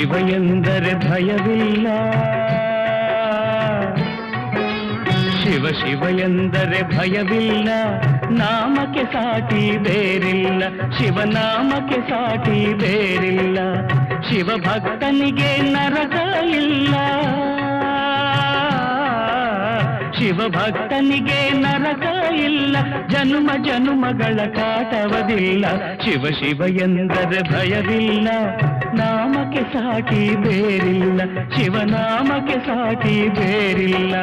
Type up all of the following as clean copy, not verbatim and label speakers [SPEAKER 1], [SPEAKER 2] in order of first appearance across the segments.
[SPEAKER 1] ಶಿವ ಎಂದರೆ ಭಯವಿಲ್ಲ, ಶಿವ ಶಿವ ಎಂದರೆ ಭಯವಿಲ್ಲ, ನಾಮಕ್ಕೆ ಸಾಟಿ ಬೇರಿಲ್ಲ, ಶಿವನಾಮಕ್ಕೆ ಸಾಟಿ ಬೇರಿಲ್ಲ, ಶಿವ ಭಕ್ತನಿಗೆ ನರಕ ಇಲ್ಲ, ಶಿವ ಭಕ್ತನಿಗೆ ನರಕ ಇಲ್ಲ, ಜನುಮ ಜನುಮಗಳ ಕಾಟವದಿಲ್ಲ, ಶಿವ ಶಿವ ಎಂದರೆ ಭಯವಿಲ್ಲ, ನಾಮಕ್ಕೆ ಸಾಟಿ ಬೇರಿಲ್ಲ, ಶಿವನಾಮಕ್ಕೆ ಸಾಟಿ ಬೇರಿಲ್ಲ.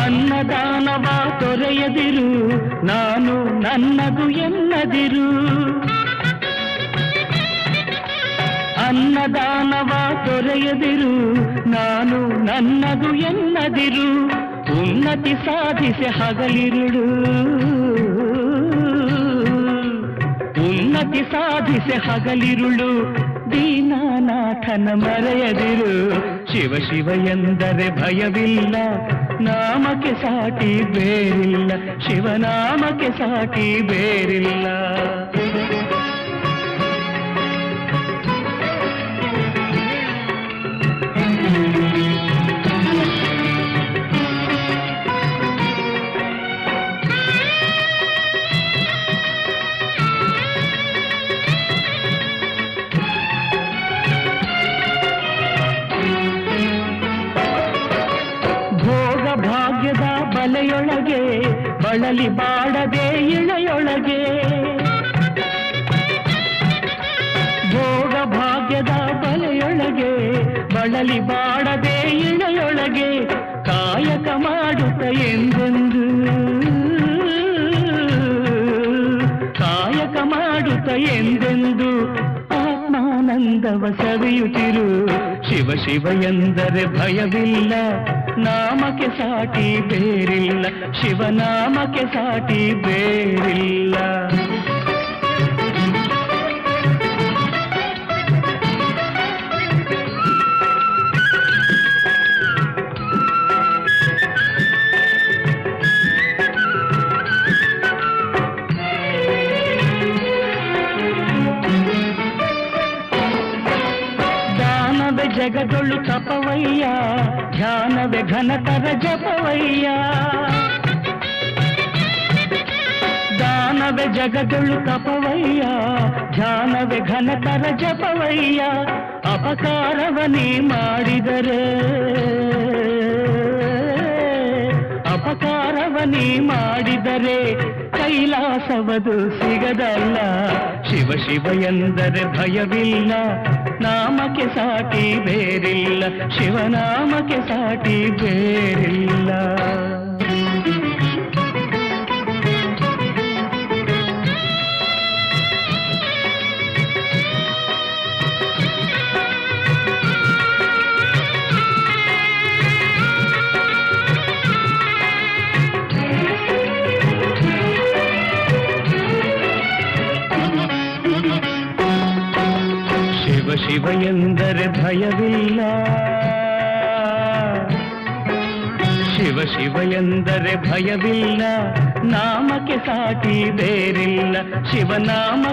[SPEAKER 1] ಅನ್ನದಾನವ ತೊರೆಯದಿರು, ನಾನು ನನ್ನದು ಎನ್ನದಿರು, ಅನ್ನದಾನವ ತೊರೆಯದಿರು, ನಾನು ನನ್ನದು ಎನ್ನದಿರು, ಉನ್ನತಿ ಸಾಧಿಸಿ ಹಗಲಿರುಳು, ಉನ್ನತಿ ಸಾಧಿಸಿ ಹಗಲಿರುಳು, ದೀನನಾಥನ ಮರೆಯದಿರು, ಶಿವ ಶಿವ ಎಂದರೆ ಭಯವಿಲ್ಲ, ನಾಮಕ್ಕೆ ಸಾಟಿ ಬೇರಿಲ್ಲ, ಶಿವನಾಮಕ್ಕೆ ಸಾಟಿ ಬೇರಿಲ್ಲ. ಭಾಗ್ಯದ ಬಲೆಯೊಳಗೆ ಬಳಲಿ ಬಾಡದೆ ಇಳೆಯೊಳಗೆ, ಭೋಗ ಭಾಗ್ಯದ ಬಲೆಯೊಳಗೆ ಬಳಲಿ ಬಾಡದೆ ಇಳೆಯೊಳಗೆ, ಕಾಯಕ ಮಾಡುತ್ತ ಎಂದೆಂದು, ಕಾಯಕ ಮಾಡುತ್ತ ಎಂದೆಂದು, ಆತ್ಮಾನಂದವ ಸವಿಯುತ್ತಿರು, ಶಿವ ಶಿವ ಎಂದರೆ ಭಯವಿಲ್ಲ, ನಾಮಕ್ಕೆ ಸಾಟಿ ಬೇರಿಲ್ಲ, ಶಿವನಾಮಕ್ಕೆ ಸಾಟಿ ಬೇರಿಲ್ಲ. ಜಗದೊಳು ತಪವಯ್ಯ, ಧ್ಯಾನವೇ ಘನತರ ಜಪವಯ್ಯ, ದಾನವೇ ಜಗದೊಳು ತಪವಯ್ಯ, ಧ್ಯಾನವೇ ಘನತರ ಜಪವಯ್ಯ, ಅಪಕಾರವನೇ ಮಾಡಿದರೆ, ಅಪಕಾರವನೇ ಮಾಡಿದರೆ, ಕೈಲಾಸವದು ಸಿಗದಲ್ಲ, ಶಿವ ಶಿವ ಎಂದರೆ ಭಯವಿಲ್ಲ, ನಾಮಕ್ಕೆ ಸಾಟಿ ಬೇರಿಲ್ಲ, ಶಿವನಾಮಕ್ಕೆ ಸಾಟಿ ಬೇರಿಲ್ಲ. ಶಿವ ಶಿವ ಎಂದರೆ ಭಯವಿಲ್ಲ, ಶಿವ ಶಿವ ಎಂದರೆ ಭಯವಿಲ್ಲ, ನಾಮಕ್ಕೆ ಸಾಟಿ ಬೇರಿಲ್ಲ, ಶಿವನಾಮ